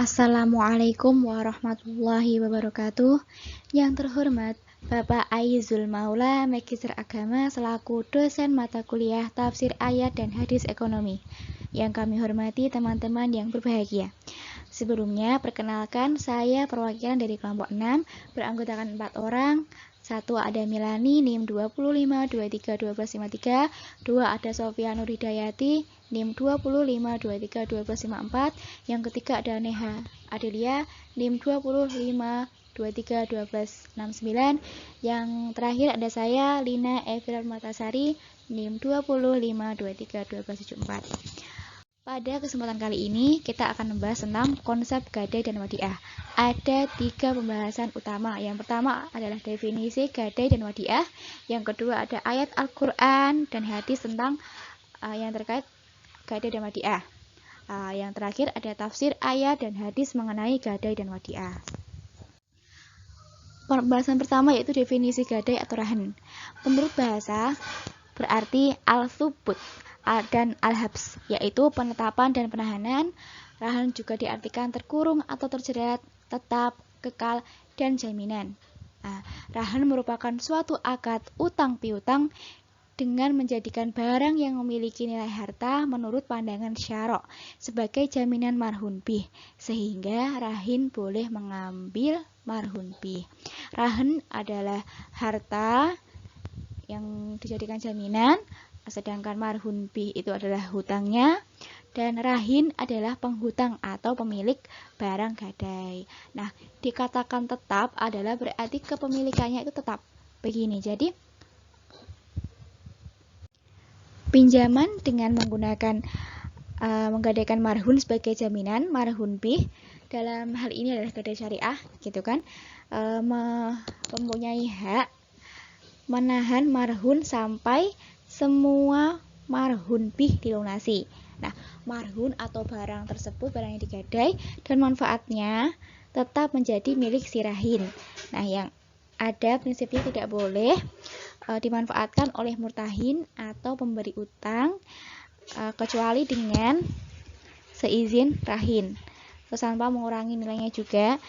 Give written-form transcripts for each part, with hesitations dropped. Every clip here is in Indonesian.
Assalamualaikum warahmatullahi wabarakatuh. Yang terhormat Bapak Aizul Maula, Magister Agama selaku dosen mata kuliah Tafsir Ayat dan Hadis Ekonomi. Yang kami hormati teman-teman yang berbahagia. Sebelumnya, perkenalkan saya perwakilan dari kelompok 6 beranggotakan 4 orang. 1 ada Milani, NIM 25231253. 2 ada Sofia Nur Hidayati, NIM 25231254. Yang ketiga ada Neha Adelia, NIM 25231269. Yang terakhir ada saya, Lina Evira Matasari, NIM 25231274. Pada kesempatan kali ini, kita akan membahas tentang konsep gadai dan wadiah. Ada 3 pembahasan utama. Yang pertama adalah definisi gadai dan wadiah. Yang kedua ada ayat Al-Quran dan hadis tentang yang terkait gadai dan wadiah. Yang terakhir ada tafsir ayat dan hadis mengenai gadai dan wadiah. Pembahasan pertama yaitu definisi gadai atau rahan. Menurut bahasa, berarti al-thubut dan al-habs, yaitu penetapan dan penahanan. Rahan juga diartikan terkurung atau terjerat, tetap, kekal, dan jaminan. Rahan merupakan suatu akad utang piutang dengan menjadikan barang yang memiliki nilai harta menurut pandangan syarok sebagai jaminan marhun bih, sehingga rahin boleh mengambil marhun bih. Rahan adalah harta yang dijadikan jaminan, sedangkan marhun bih itu adalah hutangnya, dan rahin adalah penghutang atau pemilik barang gadai. Nah, dikatakan tetap adalah berarti kepemilikannya itu tetap. Begini, jadi pinjaman dengan menggunakan menggadaikan marhun sebagai jaminan, marhun bih dalam hal ini adalah gadai syariah, gitu kan, mempunyai hak menahan marhun sampai semua marhun bih dilunasi. Nah, marhun atau barang tersebut, barang yang digadai dan manfaatnya tetap menjadi milik si rahin. Nah, yang ada prinsipnya tidak boleh dimanfaatkan oleh murtahin atau pemberi utang kecuali dengan seizin rahin. Terus tanpa mengurangi nilainya juga.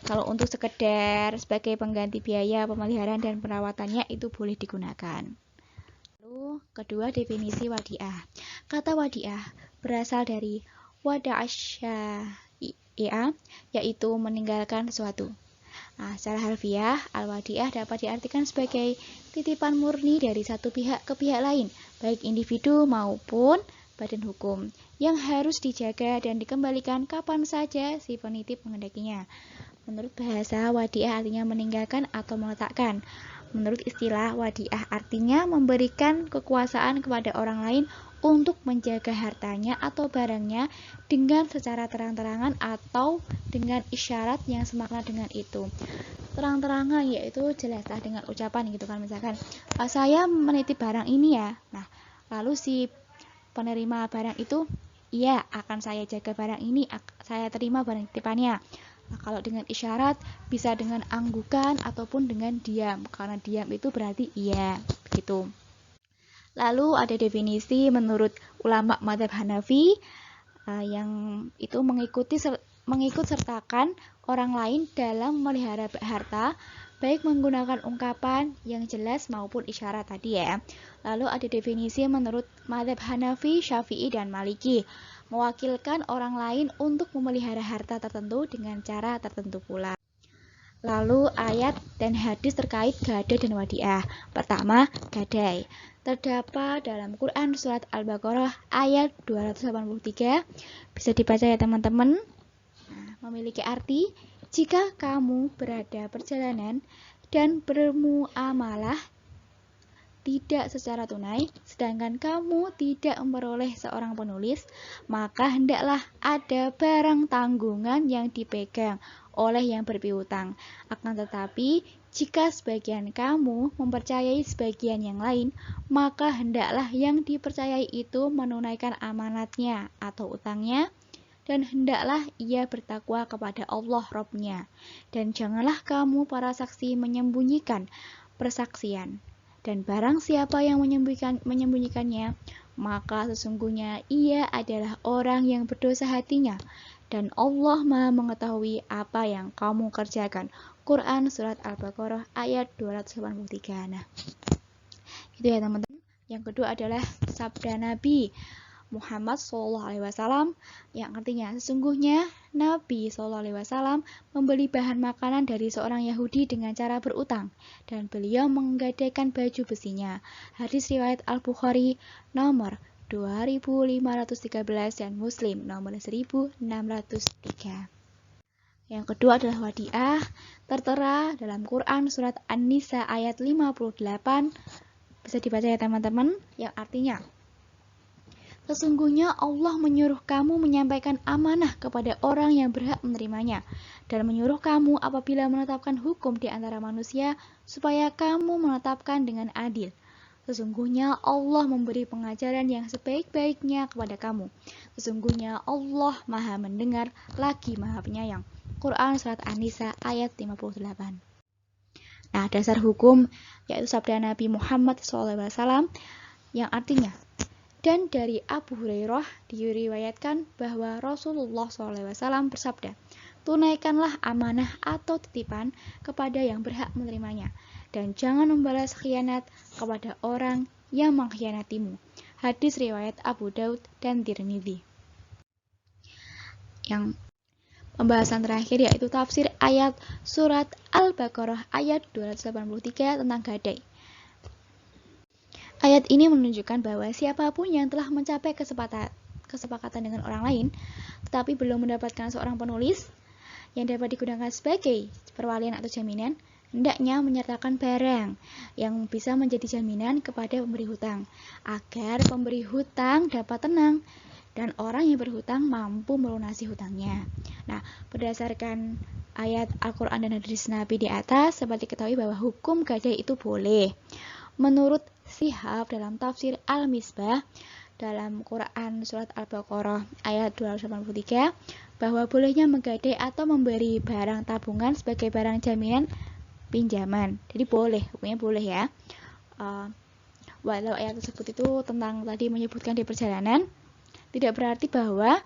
Kalau untuk sekedar sebagai pengganti biaya pemeliharaan dan perawatannya itu boleh digunakan. Lalu kedua, definisi wadiah. Kata wadiah berasal dari wada'asya, yaitu meninggalkan sesuatu. Secara harfiah, al-wadiah dapat diartikan sebagai titipan murni dari satu pihak ke pihak lain, baik individu maupun badan hukum, yang harus dijaga dan dikembalikan kapan saja si penitip menghendakinya. Menurut bahasa, wadiah artinya meninggalkan atau meletakkan. Menurut istilah, wadiah artinya memberikan kekuasaan kepada orang lain untuk menjaga hartanya atau barangnya dengan secara terang-terangan atau dengan isyarat yang semakna dengan itu. Terang-terangan yaitu jelaslah dengan ucapan gitu kan, misalkan saya menitip barang ini ya. Nah, lalu si penerima barang itu, iya akan saya jaga barang ini, saya terima barang titipannya. Nah, kalau dengan isyarat bisa dengan anggukan ataupun dengan diam, karena diam itu berarti iya, begitu. Lalu ada definisi menurut ulama mazhab Hanafi yang itu mengikut sertakan orang lain dalam memelihara harta, baik menggunakan ungkapan yang jelas maupun isyarat tadi ya. Lalu ada definisi menurut mazhab Hanafi, Syafi'i, dan Maliki, mewakilkan orang lain untuk memelihara harta tertentu dengan cara tertentu pula. Lalu ayat dan hadis terkait gadai dan wadiah. Pertama, gadai. Terdapat dalam Quran surat Al-Baqarah ayat 283. Bisa dibaca ya teman-teman. Memiliki arti, jika kamu berada perjalanan dan bermuamalah tidak secara tunai, sedangkan kamu tidak memperoleh seorang penulis, maka hendaklah ada barang tanggungan yang dipegang oleh yang berpiutang. Akan tetapi, jika sebagian kamu mempercayai sebagian yang lain, maka hendaklah yang dipercayai itu menunaikan amanatnya atau utangnya, dan hendaklah ia bertakwa kepada Allah Rabb-Nya. Dan janganlah kamu para saksi menyembunyikan persaksian. Dan barang siapa yang menyembunyikannya, maka sesungguhnya ia adalah orang yang berdosa hatinya, dan Allah Maha mengetahui apa yang kamu kerjakan. Quran Surat Al-Baqarah ayat 283. Nah, itu ya teman-teman. Yang kedua adalah sabda Nabi Muhammad SAW yang artinya sesungguhnya Nabi SAW membeli bahan makanan dari seorang Yahudi dengan cara berutang dan beliau menggadaikan baju besinya. Hadis riwayat Al-Bukhari nomor 2513 dan Muslim nomor 1603. Yang kedua adalah wadiah, tertera dalam Quran Surat An-Nisa ayat 58, bisa dibaca ya teman-teman, yang artinya sesungguhnya Allah menyuruh kamu menyampaikan amanah kepada orang yang berhak menerimanya dan menyuruh kamu apabila menetapkan hukum di antara manusia supaya kamu menetapkan dengan adil. Sesungguhnya Allah memberi pengajaran yang sebaik-baiknya kepada kamu. Sesungguhnya Allah Maha mendengar lagi Maha penyayang. Quran Surat An-Nisa ayat 58. Nah, dasar hukum yaitu sabda Nabi Muhammad SAW yang artinya, dan dari Abu Hurairah diriwayatkan bahwa Rasulullah SAW bersabda, tunaikanlah amanah atau titipan kepada yang berhak menerimanya, dan jangan membalas khianat kepada orang yang mengkhianatimu. Hadis riwayat Abu Daud dan Tirmidzi. Yang pembahasan terakhir yaitu tafsir ayat surat Al-Baqarah ayat 283 tentang gadai. Ayat ini menunjukkan bahwa siapapun yang telah mencapai kesepakatan dengan orang lain, tetapi belum mendapatkan seorang penulis yang dapat digunakan sebagai perwalian atau jaminan, hendaknya menyertakan barang yang bisa menjadi jaminan kepada pemberi hutang, agar pemberi hutang dapat tenang dan orang yang berhutang mampu melunasi hutangnya. Nah, berdasarkan ayat Al-Quran dan hadis Nabi di atas, seperti diketahui bahwa hukum gadai itu boleh. Menurut Shihab dalam tafsir Al-Misbah dalam Quran Surat Al-Baqarah ayat 283, bahwa bolehnya menggadai atau memberi barang tabungan sebagai barang jaminan pinjaman. Jadi boleh, hukumnya boleh ya. Walau ayat tersebut itu tentang tadi menyebutkan di perjalanan, tidak berarti bahwa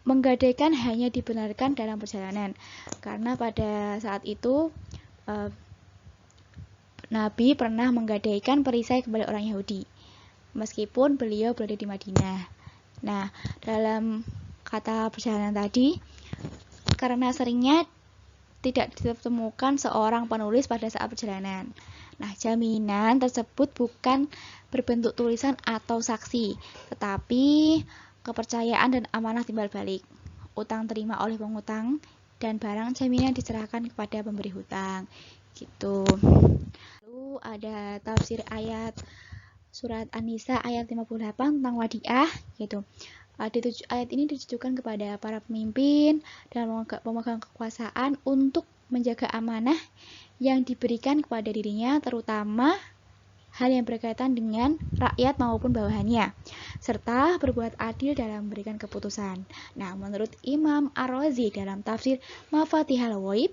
menggadaikan hanya dibenarkan dalam perjalanan, karena pada saat itu Nabi pernah menggadaikan perisai kepada orang Yahudi, meskipun beliau berada di Madinah. Nah, dalam kata perjalanan tadi, karena seringnya tidak ditemukan seorang penulis pada saat perjalanan. Nah, jaminan tersebut bukan berbentuk tulisan atau saksi, tetapi kepercayaan dan amanah timbal balik. Utang terima oleh pengutang dan barang jaminan diserahkan kepada pemberi hutang. Gitu. Lalu ada tafsir ayat surat An-Nisa ayat 58 tentang wadiah gitu. Ayat ini ditujukan kepada para pemimpin dan pemegang kekuasaan untuk menjaga amanah yang diberikan kepada dirinya, terutama hal yang berkaitan dengan rakyat maupun bawahannya, serta berbuat adil dalam memberikan keputusan. Nah, menurut Imam Ar-Razi dalam tafsir Mafatihul Ghaib,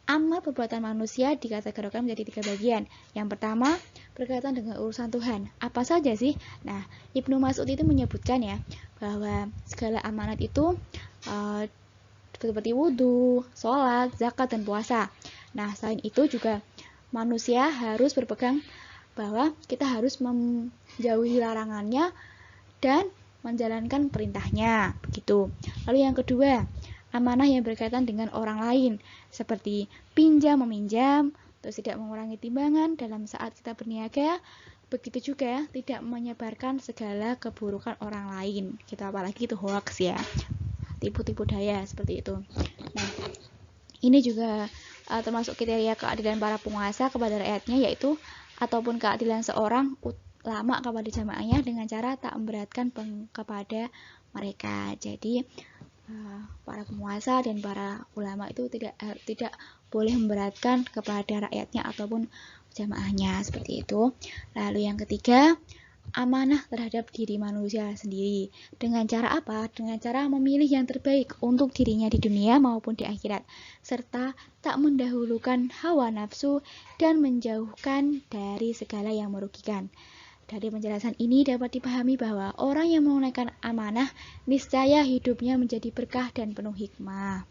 amal perbuatan manusia dikategorikan menjadi 3 bagian. Yang pertama, berkaitan dengan urusan Tuhan. Apa saja sih? Nah, Ibnu Mas'ud itu menyebutkan ya, bahwa segala amanat itu seperti wudhu, sholat, zakat, dan puasa. Nah, selain itu juga manusia harus berpegang bahwa kita harus menjauhi larangannya dan menjalankan perintahnya. Begitu. Lalu yang kedua, amanah yang berkaitan dengan orang lain, seperti pinjam meminjam, terus tidak mengurangi timbangan dalam saat kita berniaga, begitu juga tidak menyebarkan segala keburukan orang lain. Kita apalagi itu hoax ya, tipu-tipu daya seperti itu. Nah, ini juga termasuk kriteria keadilan para penguasa kepada rakyatnya, yaitu ataupun keadilan seorang ulama kepada jamaahnya dengan cara tak memberatkan kepada mereka. Jadi para penguasa dan para ulama itu tidak boleh memberatkan kepada rakyatnya ataupun jamaahnya, seperti itu. Lalu yang ketiga, amanah terhadap diri manusia sendiri. Dengan cara apa? Dengan cara memilih yang terbaik untuk dirinya di dunia maupun di akhirat, serta tak mendahulukan hawa nafsu dan menjauhkan dari segala yang merugikan. Dari penjelasan ini dapat dipahami bahwa orang yang menunaikan amanah niscaya hidupnya menjadi berkah dan penuh hikmah.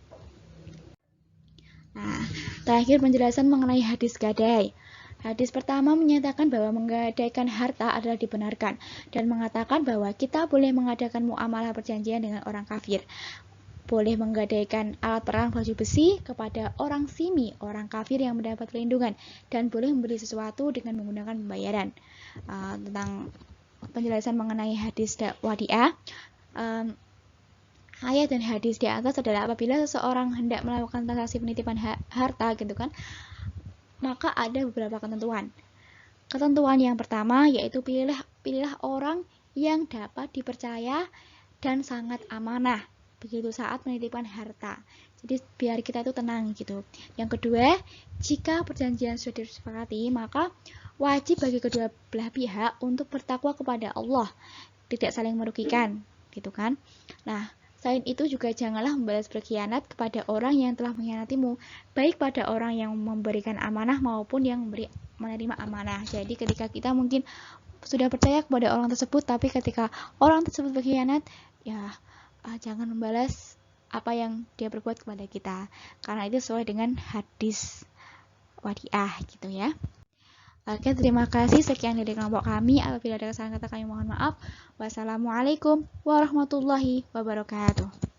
Nah, terakhir penjelasan mengenai hadis gadai. Hadis pertama menyatakan bahwa menggadaikan harta adalah dibenarkan dan mengatakan bahwa kita boleh mengadakan muamalah perjanjian dengan orang kafir. Boleh menggadaikan alat perang baju besi kepada orang simi, orang kafir yang mendapat perlindungan, dan boleh membeli sesuatu dengan menggunakan pembayaran. Tentang penjelasan mengenai hadis wadiah, ayat dan hadis di atas adalah apabila seseorang hendak melakukan transaksi penitipan harta gitu kan, maka ada beberapa ketentuan. Ketentuan yang pertama yaitu pilihlah orang yang dapat dipercaya dan sangat amanah begitu saat penitipan harta. Jadi biar kita itu tenang gitu. Yang kedua, jika perjanjian sudah disepakati, maka wajib bagi kedua belah pihak untuk bertakwa kepada Allah, tidak saling merugikan, gitu kan. Nah, selain itu juga janganlah membalas berkhianat kepada orang yang telah mengkhianatimu, baik pada orang yang memberikan amanah maupun yang menerima amanah. Jadi ketika kita mungkin sudah percaya kepada orang tersebut, tapi ketika orang tersebut berkhianat, ya jangan membalas apa yang dia perbuat kepada kita, karena itu sesuai dengan hadis wadiah gitu ya. Oke, terima kasih. Sekian dari kelompok kami. Apabila ada kesalahan kata kami mohon maaf. Wassalamualaikum warahmatullahi wabarakatuh.